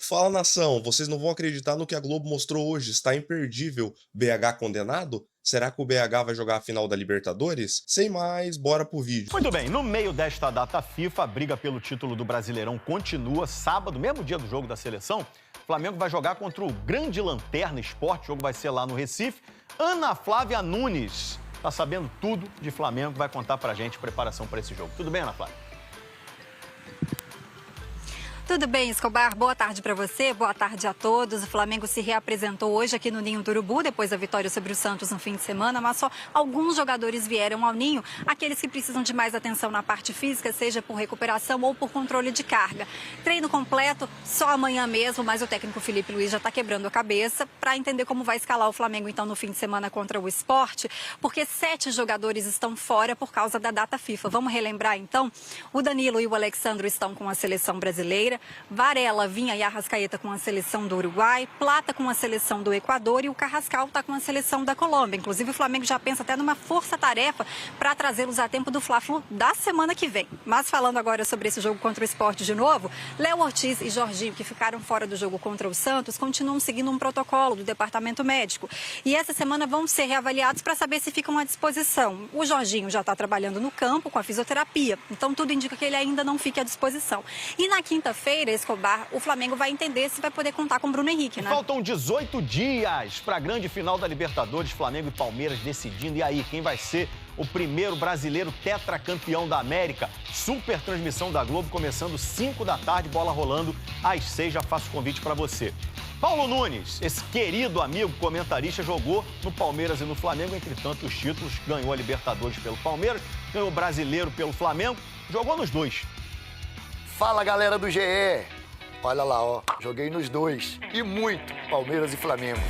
Fala, nação, vocês não vão acreditar no que a Globo mostrou hoje. Está imperdível. BH condenado? Será que o BH vai jogar a final da Libertadores? Sem mais, bora pro vídeo. Muito bem, no meio desta data FIFA, a briga pelo título do Brasileirão continua. Sábado, mesmo dia do jogo da seleção, o Flamengo vai jogar contra o grande Lanterna Sport. O jogo vai ser lá no Recife. Ana Flávia Nunes tá sabendo tudo de Flamengo, vai contar pra gente preparação para esse jogo. Tudo bem, Ana Flávia? Tudo bem, Escobar? Boa tarde para você, boa tarde a todos. O Flamengo se reapresentou hoje aqui no Ninho do Urubu, depois da vitória sobre o Santos no fim de semana, mas só alguns jogadores vieram ao Ninho, aqueles que precisam de mais atenção na parte física, seja por recuperação ou por controle de carga. Treino completo só amanhã mesmo, mas o técnico Felipe Luiz já está quebrando a cabeça para entender como vai escalar o Flamengo então no fim de semana contra o Sport, porque 7 jogadores estão fora por causa da data FIFA. Vamos relembrar então? O Danilo e o Alexandro estão com a seleção brasileira, Varela, Vinha e Arrascaeta com a seleção do Uruguai, Plata com a seleção do Equador e o Carrascal está com a seleção da Colômbia. Inclusive, o Flamengo já pensa até numa força-tarefa para trazê-los a tempo do Fla-Flu da semana que vem. Mas falando agora sobre esse jogo contra o Sport de novo, Léo Ortiz e Jorginho, que ficaram fora do jogo contra o Santos, continuam seguindo um protocolo do departamento médico. E essa semana vão ser reavaliados para saber se ficam à disposição. O Jorginho já está trabalhando no campo com a fisioterapia, então tudo indica que ele ainda não fique à disposição. E na quinta-feira, Escobar, o Flamengo vai entender se vai poder contar com o Bruno Henrique, né? Faltam 18 dias para a grande final da Libertadores, Flamengo e Palmeiras decidindo. E aí, quem vai ser o primeiro brasileiro tetracampeão da América? Super transmissão da Globo, começando 5 da tarde, bola rolando às 6. Já faço o convite para você. Paulo Nunes, esse querido amigo comentarista, jogou no Palmeiras e no Flamengo, entre tantos títulos, ganhou a Libertadores pelo Palmeiras, ganhou o Brasileiro pelo Flamengo, jogou nos dois. Fala, galera do GE! Olha lá, ó, joguei nos dois, e muito, Palmeiras e Flamengo.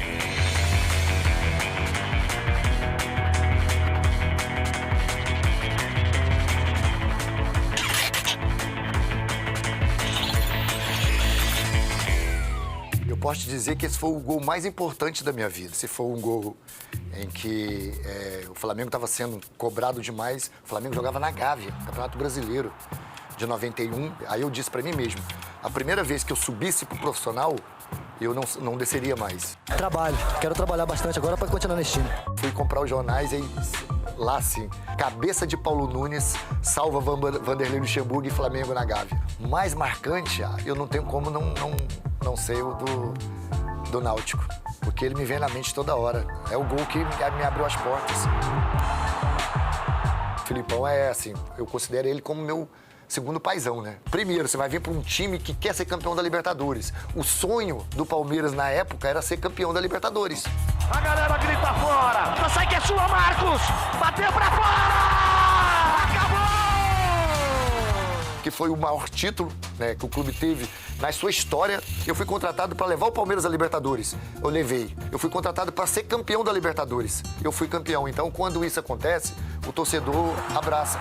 Eu posso te dizer que esse foi o gol mais importante da minha vida. Se for um gol em que o Flamengo estava sendo cobrado demais, o Flamengo jogava na Gávea, Campeonato Brasileiro de 91, aí eu disse pra mim mesmo, a primeira vez que eu subisse pro profissional, eu não desceria mais. Trabalho, quero trabalhar bastante agora para continuar nesse time. Fui comprar os jornais e lá assim, cabeça de Paulo Nunes, salva Vanderlei Luxemburgo e Flamengo na Gávea. Mais marcante, eu não tenho como não ser o do Náutico, porque ele me vem na mente toda hora. É o gol que me abriu as portas. O Filipão é assim, eu considero ele como meu segundo paizão, né? Primeiro, você vai vir para um time que quer ser campeão da Libertadores. O sonho do Palmeiras na época era ser campeão da Libertadores. A galera grita fora! Sai que é sua, Marcos! Bateu pra fora! Acabou! Que foi o maior título, né, que o clube teve na sua história. Eu fui contratado para levar o Palmeiras à Libertadores. Eu levei. Eu fui contratado para ser campeão da Libertadores. Eu fui campeão. Então, quando isso acontece, o torcedor abraça.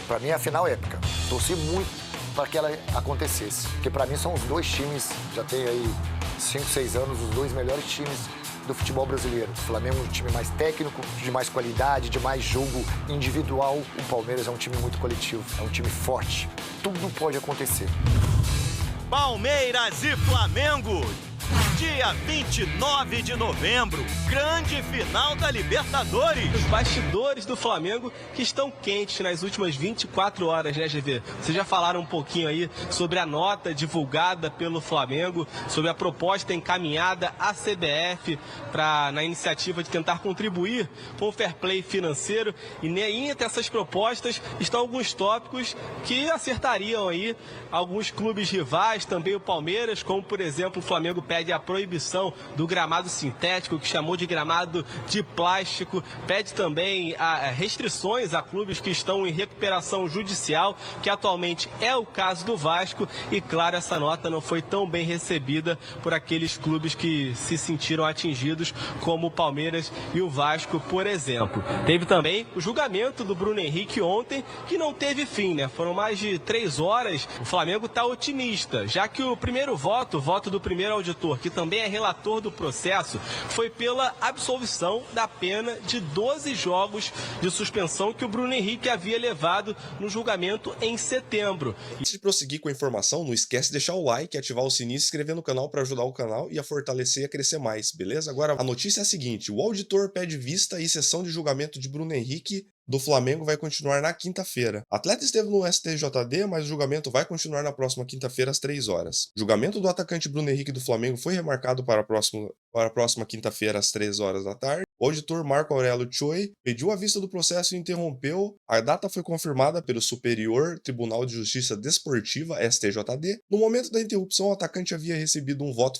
Para mim é a final épica. Torci muito para que ela acontecesse. Porque para mim são os dois times, já tem aí 5, 6 anos, os dois melhores times do futebol brasileiro. O Flamengo é um time mais técnico, de mais qualidade, de mais jogo individual. O Palmeiras é um time muito coletivo, é um time forte. Tudo pode acontecer. Palmeiras e Flamengo, dia 29 de novembro, grande final da Libertadores. Os bastidores do Flamengo que estão quentes nas últimas 24 horas, né, GV? Vocês já falaram um pouquinho aí sobre a nota divulgada pelo Flamengo, sobre a proposta encaminhada à CBF na iniciativa de tentar contribuir com o fair play financeiro. E entre essas propostas estão alguns tópicos que acertariam aí alguns clubes rivais, também o Palmeiras, como por exemplo o Flamengo pede a proibição do gramado sintético, que chamou de gramado de plástico, pede também restrições a clubes que estão em recuperação judicial, que atualmente é o caso do Vasco, e claro, essa nota não foi tão bem recebida por aqueles clubes que se sentiram atingidos, como o Palmeiras e o Vasco, por exemplo. Teve também o julgamento do Bruno Henrique ontem, que não teve fim, né? Foram mais de 3 horas. O Flamengo está otimista, já que o primeiro voto, o voto do primeiro auditor, que também é relator do processo, foi pela absolvição da pena de 12 jogos de suspensão que o Bruno Henrique havia levado no julgamento em setembro. Antes de prosseguir com a informação, não esquece de deixar o like, ativar o sininho e se inscrever no canal para ajudar o canal e a fortalecer e a crescer mais, beleza? Agora, a notícia é a seguinte: o auditor pede vista e sessão de julgamento de Bruno Henrique do Flamengo vai continuar na quinta-feira. O atleta esteve no STJD, mas o julgamento vai continuar na próxima quinta-feira às 3 horas. O julgamento do atacante Bruno Henrique do Flamengo foi remarcado para a próxima quinta-feira às 3 horas da tarde. O auditor Marco Aurélio Choi pediu a vista do processo e interrompeu. A data foi confirmada pelo Superior Tribunal de Justiça Desportiva, STJD. No momento da interrupção, o atacante havia recebido um voto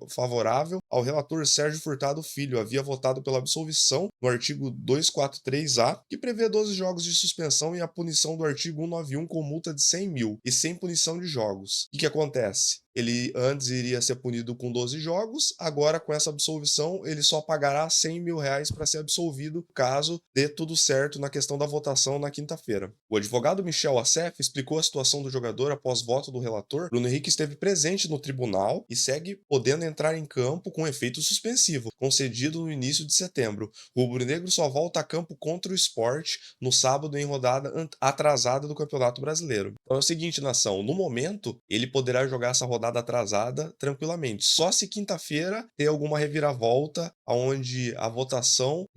favorável ao relator Sérgio Furtado Filho. Havia votado pela absolvição no artigo 243-A, que prevê 12 jogos de suspensão e a punição do artigo 191 com multa de 100 mil e sem punição de jogos. O que acontece? Ele antes iria ser punido com 12 jogos, agora com essa absolvição ele só pagará 100 mil reais para ser absolvido caso dê tudo certo na questão da votação na quinta-feira. O advogado Michel Assef explicou a situação do jogador após voto do relator. Bruno Henrique esteve presente no tribunal e segue podendo entrar em campo com efeito suspensivo, concedido no início de setembro. O rubro-negro só volta a campo contra o Sport no sábado em rodada atrasada do Campeonato Brasileiro. Então é o seguinte, nação, no momento ele poderá jogar essa rodada atrasada tranquilamente. Só se quinta-feira ter alguma reviravolta onde a votação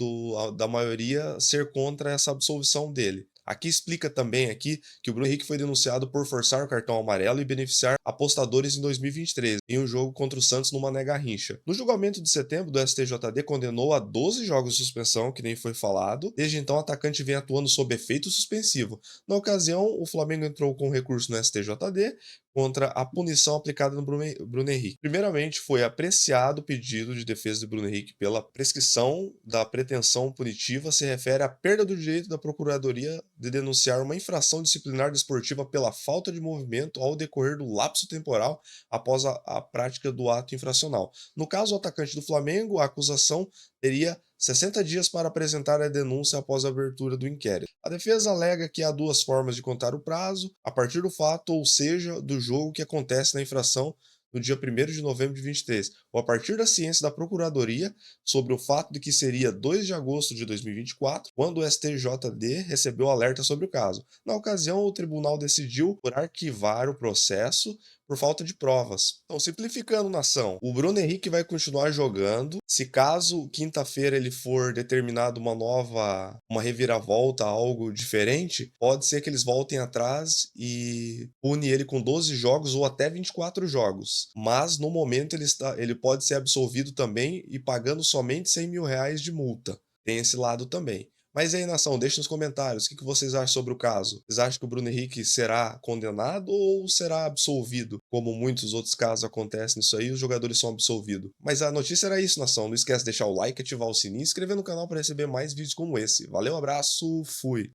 da maioria ser contra essa absolvição dele. Aqui explica também aqui que o Bruno Henrique foi denunciado por forçar o cartão amarelo e beneficiar apostadores em 2023, em um jogo contra o Santos no Mané Garrincha. No julgamento de setembro, do STJD condenou a 12 jogos de suspensão, que nem foi falado. Desde então, o atacante vem atuando sob efeito suspensivo. Na ocasião, o Flamengo entrou com recurso no STJD contra a punição aplicada no Bruno Henrique. Primeiramente, foi apreciado o pedido de defesa de Bruno Henrique pela prescrição da pretensão punitiva, se refere à perda do direito da Procuradoria de denunciar uma infração disciplinar desportiva pela falta de movimento ao decorrer do lapso temporal após a prática do ato infracional. No caso, o atacante do Flamengo, a acusação teria 60 dias para apresentar a denúncia após a abertura do inquérito. A defesa alega que há duas formas de contar o prazo, a partir do fato, ou seja, do jogo que acontece na infração no dia 1º de novembro de 23, ou a partir da ciência da Procuradoria sobre o fato de que seria 2 de agosto de 2024, quando o STJD recebeu alerta sobre o caso. Na ocasião, o tribunal decidiu por arquivar o processo por falta de provas. Então, simplificando, nação, o Bruno Henrique vai continuar jogando. Se caso quinta-feira ele for determinado uma reviravolta, algo diferente, pode ser que eles voltem atrás e pune ele com 12 jogos ou até 24 jogos. Mas, no momento, ele pode ser absolvido também e pagando somente 100 mil reais de multa. Tem esse lado também. Mas aí, nação, deixe nos comentários o que vocês acham sobre o caso. Vocês acham que o Bruno Henrique será condenado ou será absolvido? Como muitos outros casos acontecem nisso aí, os jogadores são absolvidos. Mas a notícia era isso, nação. Não esquece de deixar o like, ativar o sininho e se inscrever no canal para receber mais vídeos como esse. Valeu, abraço, fui!